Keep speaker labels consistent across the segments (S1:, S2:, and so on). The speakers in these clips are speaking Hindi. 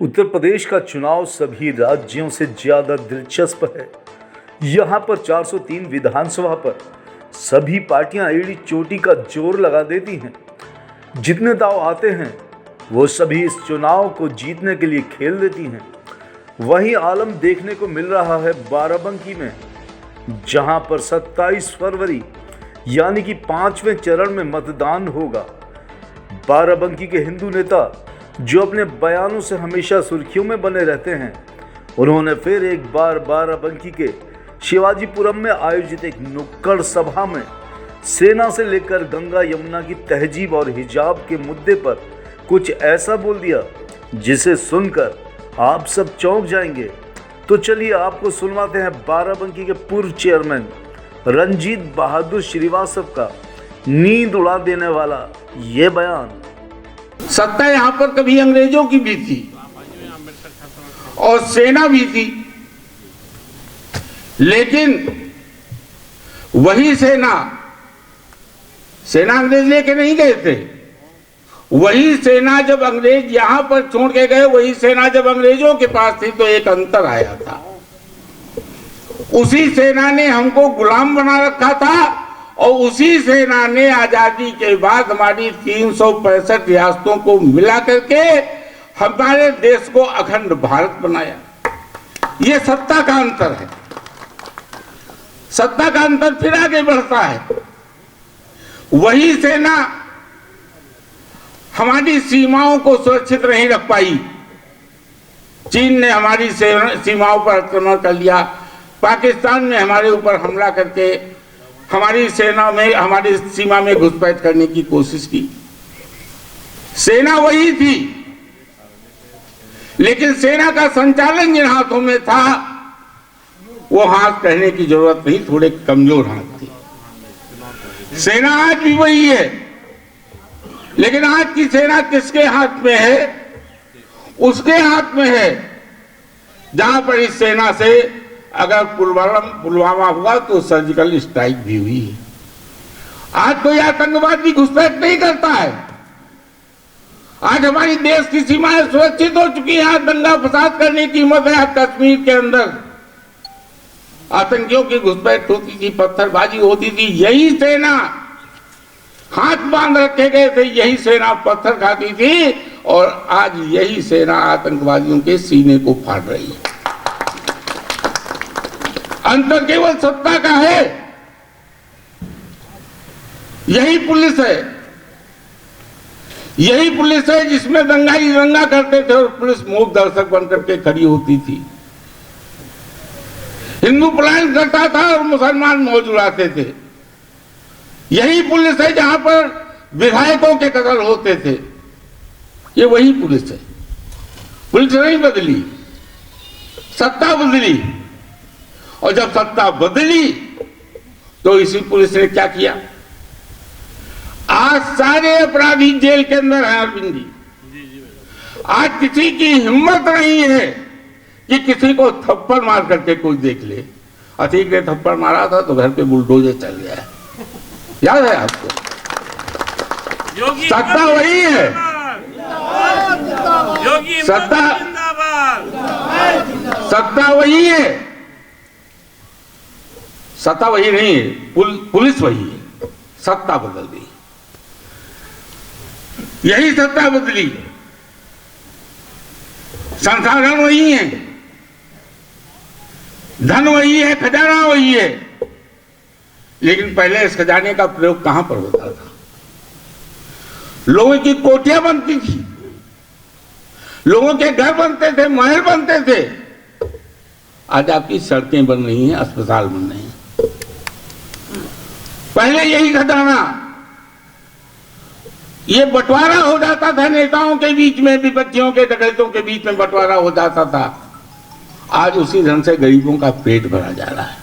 S1: उत्तर प्रदेश का चुनाव सभी राज्यों से ज्यादा दिलचस्प है। यहाँ पर 403 विधानसभा पर सभी पार्टियां एड़ी चोटी का जोर लगा देती हैं। जितने दांव आते हैं वो सभी इस चुनाव को जीतने के लिए खेल देती हैं। वही आलम देखने को मिल रहा है बाराबंकी में, जहां पर 27 फरवरी यानी कि 5वें चरण में मतदान होगा। बाराबंकी के हिंदू नेता जो अपने बयानों से हमेशा सुर्खियों में बने रहते हैं, उन्होंने फिर एक बार बाराबंकी के शिवाजीपुरम में आयोजित एक नुक्कड़ सभा में सेना से लेकर गंगा यमुना की तहजीब और हिजाब के मुद्दे पर कुछ ऐसा बोल दिया जिसे सुनकर आप सब चौंक जाएंगे। तो चलिए आपको सुनवाते हैं बाराबंकी के पूर्व चेयरमैन रंजीत बहादुर श्रीवास्तव का नींद उड़ा देने वाला ये बयान।
S2: सत्ता यहाँ पर कभी अंग्रेजों की भी थी और सेना भी थी, लेकिन वही सेना अंग्रेज लेके नहीं गए थे। वही सेना जब अंग्रेज यहां पर छोड़ के गए, वही सेना जब अंग्रेजों के पास थी तो एक अंतर आया था। उसी सेना ने हमको गुलाम बना रखा था और उसी सेना ने आजादी के बाद हमारी 365 रियासतों को मिला करके हमारे देश को अखंड भारत बनाया। ये सत्ता का अंतर है। सत्ता का अंतर फिर आगे बढ़ता है। वही सेना हमारी सीमाओं को सुरक्षित नहीं रख पाई। चीन ने हमारी सीमाओं पर आक्रमण कर लिया। पाकिस्तान ने हमारे ऊपर हमला करके हमारी सेना में, हमारी सीमा में घुसपैठ करने की कोशिश की। सेना वही थी, लेकिन सेना का संचालन जिन हाथों में था वो हाथ कहने की जरूरत नहीं, थोड़े कमजोर हाथ थे। सेना आज भी वही है, लेकिन आज की सेना किसके हाथ में है? उसके हाथ में है जहां पर इस सेना से अगर पुलवामा हुआ तो सर्जिकल स्ट्राइक भी हुई। आज कोई आतंकवादी घुसपैठ नहीं करता है। आज हमारी देश की सीमाएं सुरक्षित हो चुकी हैं। आज दंगा फसाद करने की हिम्मत है। आज कश्मीर के अंदर आतंकियों की घुसपैठ होती थी, पत्थरबाजी होती थी, यही सेना हाथ बांध रखे गए थे, यही सेना पत्थर खाती थी और आज यही सेना आतंकवादियों के सीने को फाड़ रही है। अंतर केवल सत्ता का है। यही पुलिस है, यही पुलिस है जिसमें दंगाई दंगा करते थे और पुलिस मूक दर्शक बनकर के खड़ी होती थी। हिंदू पलायन करता था और मुसलमान मौज उड़ाते थे। यही पुलिस है जहां पर विधायकों के कत्ल होते थे। ये वही पुलिस है। पुलिस नहीं बदली, सत्ता बदली। और जब सत्ता बदली तो इसी पुलिस ने क्या किया? आज सारे अपराधी जेल के अंदर हैं। अरविंद जी, आज किसी की हिम्मत नहीं है कि किसी को थप्पड़ मार करके कोई देख ले। अतीक ने थप्पड़ मारा था तो घर पे बुलडोजर चल गया, याद है आपको? सत्ता वही है। सत्ता वही है। सत्ता वही नहीं है, पुलिस वही है। सत्ता बदल गई, यही सत्ता बदली। संसाधन वही है, धन वही है, खजाना वही है, लेकिन पहले इस खजाने का प्रयोग कहां पर होता था? लोगों की कोठियां बनती थी, लोगों के घर बनते थे, महल बनते थे। आज आपकी सड़कें बन रही हैं, अस्पताल बन रहे हैं। पहले यही खजाना, ये बंटवारा हो जाता था नेताओं के बीच में, विपक्षियों के, डकैतों के बीच में बंटवारा हो जाता था। आज उसी ढंग से गरीबों का पेट भरा जा रहा है।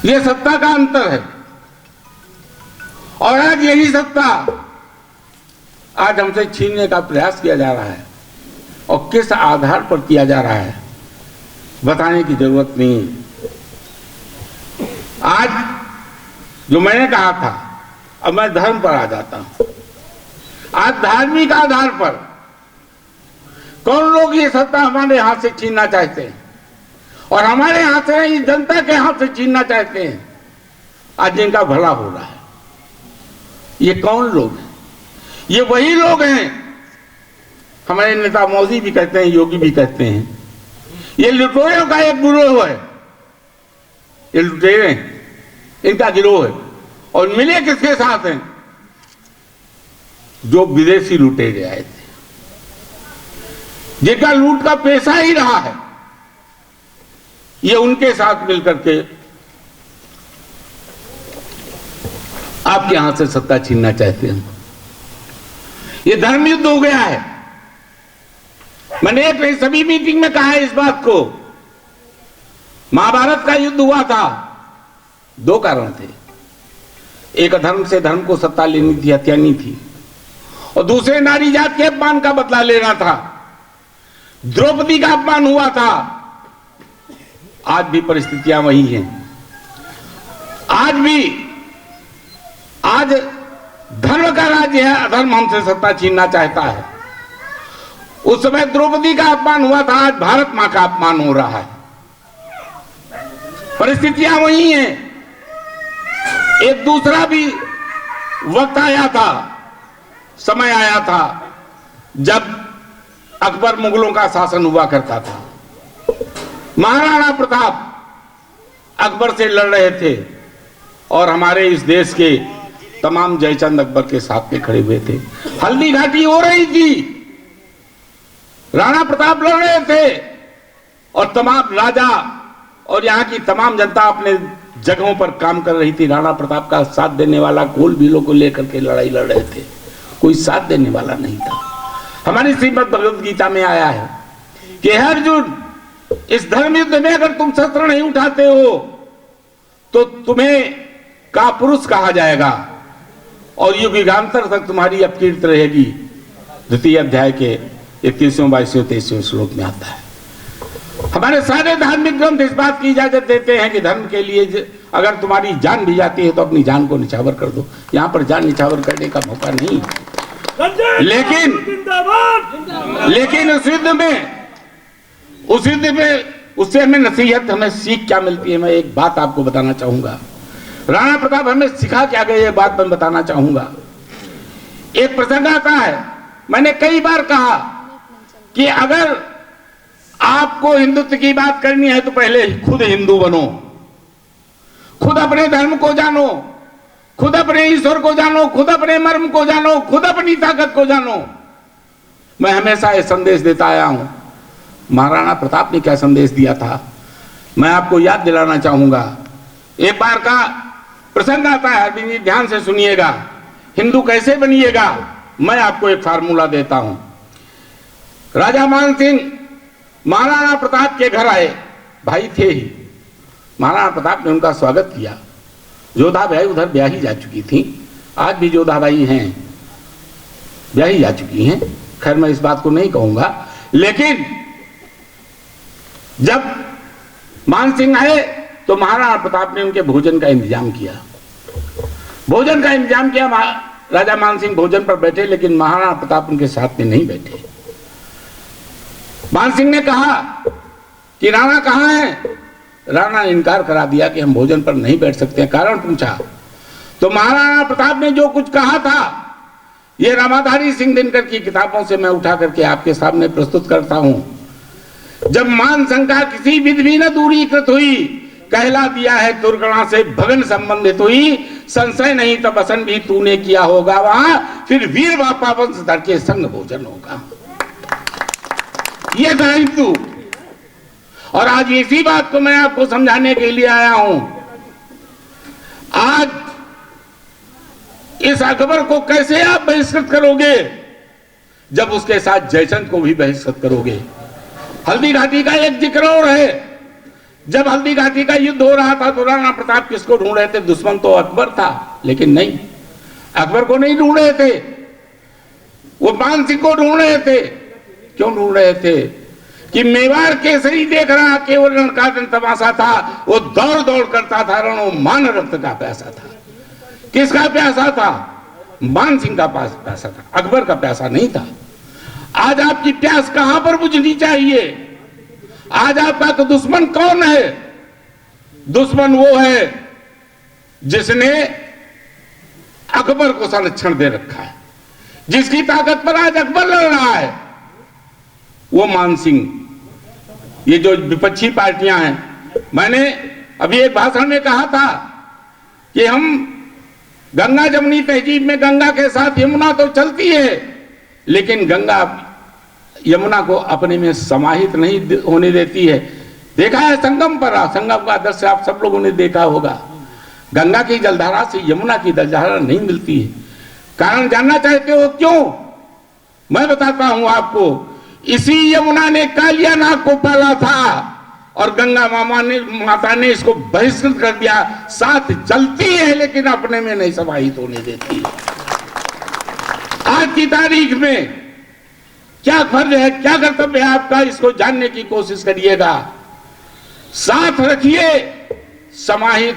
S2: ये सत्ता का अंतर है। और आज यही सत्ता आज हमसे छीनने का प्रयास किया जा रहा है। और किस आधार पर किया जा रहा है बताने की जरूरत नहीं। आज जो मैंने कहा था, अब मैं धर्म पर आ जाता हूं। आज धार्मिक आधार पर कौन लोग ये सत्ता हमारे हाथ से छीनना चाहते हैं और हमारे हाथ से नहीं, जनता के हाथ से छीनना चाहते हैं। आज जिनका भला हो रहा है, ये कौन लोग हैं? ये वही लोग हैं, हमारे नेता मोदी भी कहते हैं, योगी भी कहते हैं, ये लुटेरों का एक गिरोह है। ये लुटेरे इनका गिरोह है और मिले किसके साथ हैं? जो विदेशी लुटेरे आए थे, जिनका लूट का पेशा ही रहा है, ये उनके साथ मिलकर के आपके यहां से सत्ता छीनना चाहते हैं। ये धर्म युद्ध हो गया है। मैंने एक सभी मीटिंग में कहा है इस बात को। महाभारत का युद्ध हुआ था, दो कारण थे। एक अधर्म से धर्म को सत्ता लेनी थी, हत्यानी थी, और दूसरे नारी जात के अपमान का बदला लेना था। द्रौपदी का अपमान हुआ था। आज भी परिस्थितियां वही हैं। आज धर्म का राज्य है, अधर्म हमसे सत्ता छीनना चाहता है। उस समय द्रौपदी का अपमान हुआ था, आज भारत मां का अपमान हो रहा है। परिस्थितियां वही हैं। एक दूसरा भी वक्त आया था, समय आया था, जब अकबर मुगलों का शासन हुआ करता था। महाराणा प्रताप अकबर से लड़ रहे थे और हमारे इस देश के तमाम जयचंद अकबर के साथ में खड़े हुए थे। हल्दी घाटी हो रही थी, राणा प्रताप लड़ रहे थे और तमाम राजा और यहाँ की तमाम जनता अपने जगहों पर काम कर रही थी। राणा प्रताप का साथ देने वाला कोल बिलों को लेकर के लड़ाई लड़ रहे थे, कोई साथ देने वाला नहीं था। हमारी श्रीमद् भगवद गीता में आया है कि हे अर्जुन, इस धर्म युद्ध में अगर तुम शस्त्र नहीं उठाते हो तो तुम्हें कापुरुष कहा जाएगा और युगांतर तक तुम्हारी अपकीर्ति रहेगी। द्वितीय अध्याय के 21वें 22वें 23वें श्लोक में आता है। हमारे सारे धार्मिक ग्रंथ इस बात की इजाजत देते हैं कि धर्म के लिए अगर तुम्हारी जान भी जाती है तो अपनी जान को निछावर कर दो। यहां पर जान निछावर करने का मौका नहीं है। लेकिन उस युद्ध में उससे हमें नसीहत, हमें सीख क्या मिलती है? मैं एक बात आपको बताना चाहूंगा। राणा प्रताप हमें सिखा क्या गए, ये बात मैं बताना चाहूंगा। एक प्रसंग आता है, मैंने कई बार कहा कि अगर आपको हिंदुत्व की बात करनी है तो पहले खुद हिंदू बनो, खुद अपने धर्म को जानो, खुद अपने ईश्वर को जानो, खुद अपने मर्म को जानो, खुद अपनी ताकत को जानो। मैं हमेशा ये संदेश देता आया हूं। महाराणा प्रताप ने क्या संदेश दिया था, मैं आपको याद दिलाना चाहूंगा। एक बार का प्रसंग आता है, अरविंद जी ध्यान से सुनिएगा। हिंदू कैसे बनिएगा, मैं आपको एक फार्मूला देता हूं। राजा मान सिंह महाराणा प्रताप के घर आए, भाई थे ही। महाराणा प्रताप ने उनका स्वागत किया। जोधा भाई उधर ब्याही जा चुकी थी, आज भी जोधा भाई हैं, ब्याही जा चुकी हैं। खैर मैं इस बात को नहीं कहूंगा, लेकिन जब मान सिंह आए तो महाराणा प्रताप ने उनके भोजन का इंतजाम किया। भोजन का इंतजाम किया, राजा मान सिंह भोजन पर बैठे, लेकिन महाराणा प्रताप उनके साथ में नहीं बैठे। मान सिंह ने कहा कि राणा कहाँ है? राणा ने इनकार करा दिया कि हम भोजन पर नहीं बैठ सकते। कारण पूछा तो महाराणा प्रताप ने जो कुछ कहा था, ये रामाधारी सिंह दिनकर की किताबों से मैं उठा करके आपके सामने प्रस्तुत करता हूं। जब मान शंका किसी विधि न दूरीकृत हुई, कहला दिया है दुर्गणा से भगन संबंधित हुई। संशय नहीं तब असन भी तूने किया होगा वहां, फिर वीर बापा वंशधर के संग भोजन होगा। ये था हिंदू। और आज इसी बात को मैं आपको समझाने के लिए आया हूं। आज इस अकबर को कैसे आप बहिष्कृत करोगे, जब उसके साथ जयचंद को भी बहिष्कृत करोगे। हल्दी घाटी का एक जिक्र और है। जब हल्दी घाटी का युद्ध हो रहा था तो राणा प्रताप किसको ढूंढ रहे थे? दुश्मन तो अकबर था, लेकिन नहीं, अकबर को नहीं ढूंढ रहे थे, वो मान सिंह को ढूंढ रहे थे। क्यों ढूंढ रहे थे? कि मेवाड़ केसरी देख रहा केवल रण का तमाशा था, वो दौड़ दौड़ करता था, रणो मान रक्त का प्यासा था। किसका प्यासा था? मान सिंह का प्यासा था, अकबर का प्यासा नहीं था। आज आपकी प्यास कहां पर बुझनी चाहिए? आज आपका दुश्मन कौन है? दुश्मन वो है जिसने अकबर को संरक्षण दे रखा है, जिसकी ताकत पर आज अकबर लड़ रहा है, वो मान सिंह। ये जो विपक्षी पार्टियां हैं, मैंने अभी एक भाषण में कहा था कि हम गंगा जमुनी तहजीब में गंगा के साथ यमुना तो चलती है, लेकिन गंगा यमुना को अपने में समाहित नहीं होने देती है। देखा है संगम पर, संगम का दृश्य आप सब लोगों ने देखा होगा। गंगा की जलधारा से यमुना की जलधारा नहीं मिलती है। कारण जानना चाहते हो क्यों? मैं बताता हूं आपको। इसी यमुना ने कालिया नाग को पाला था और गंगा माता ने इसको बहिष्कृत कर दिया। साथ चलती है लेकिन अपने में नहीं समाहित होने देती है। आज की तारीख में क्या फर्ज है, क्या कर्तव्य है आपका, इसको जानने की कोशिश करिएगा। साथ रखिए, समाहित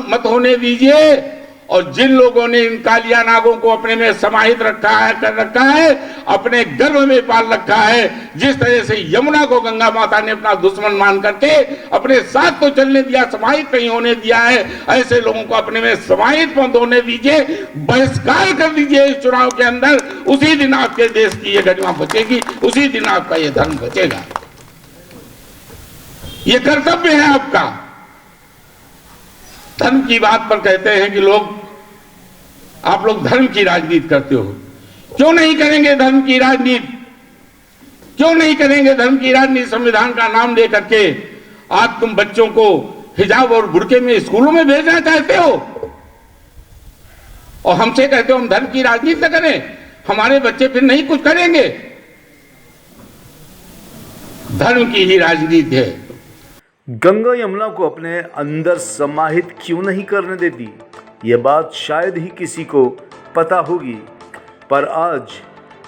S2: मत होने दीजिए। और जिन लोगों ने इन कालिया नागों को अपने में समाहित कर रखा है, अपने गर्भ में पाल रखा है, जिस तरह से यमुना को गंगा माता ने अपना दुश्मन मान करके अपने साथ तो चलने दिया, समाहित नहीं होने दिया है, ऐसे लोगों को अपने में समाहित मत होने दीजिए। बहिष्कार कर दीजिए इस चुनाव के अंदर। उसी दिन आपके देश की ये गरिमा बचेगी, उसी दिन आपका ये धर्म बचेगा। ये कर्तव्य है आपका। धर्म की बात पर कहते हैं कि आप लोग धर्म की राजनीति करते हो। क्यों नहीं करेंगे धर्म की राजनीति? क्यों नहीं करेंगे धर्म की राजनीति? संविधान का नाम दे करके आज तुम बच्चों को हिजाब और बुर्के में स्कूलों में भेजना चाहते हो और हमसे कहते हो हम धर्म की राजनीति न करें। हमारे बच्चे फिर नहीं कुछ करेंगे। धर्म की ही राजनीति है।
S1: गंगा यमुना को अपने अंदर समाहित क्यों नहीं करने देती, ये बात शायद ही किसी को पता होगी, पर आज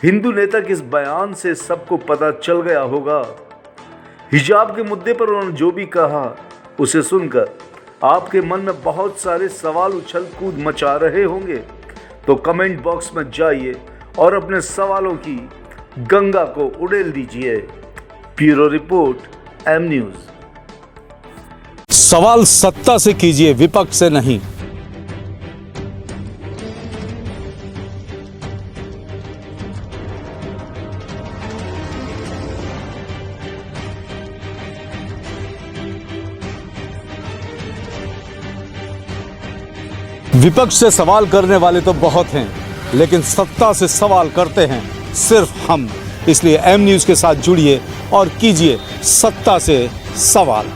S1: हिंदू नेता के इस बयान से सबको पता चल गया होगा। हिजाब के मुद्दे पर उन्होंने जो भी कहा, उसे सुनकर आपके मन में बहुत सारे सवाल उछल कूद मचा रहे होंगे। तो कमेंट बॉक्स में जाइए और अपने सवालों की गंगा को उड़ेल दीजिए। Bureau report, M news.
S3: सवाल सत्ता से कीजिए, विपक्ष से नहीं। विपक्ष से सवाल करने वाले तो बहुत हैं, लेकिन सत्ता से सवाल करते हैं सिर्फ हम। इसलिए एम न्यूज़ के साथ जुड़िए और कीजिए सत्ता से सवाल।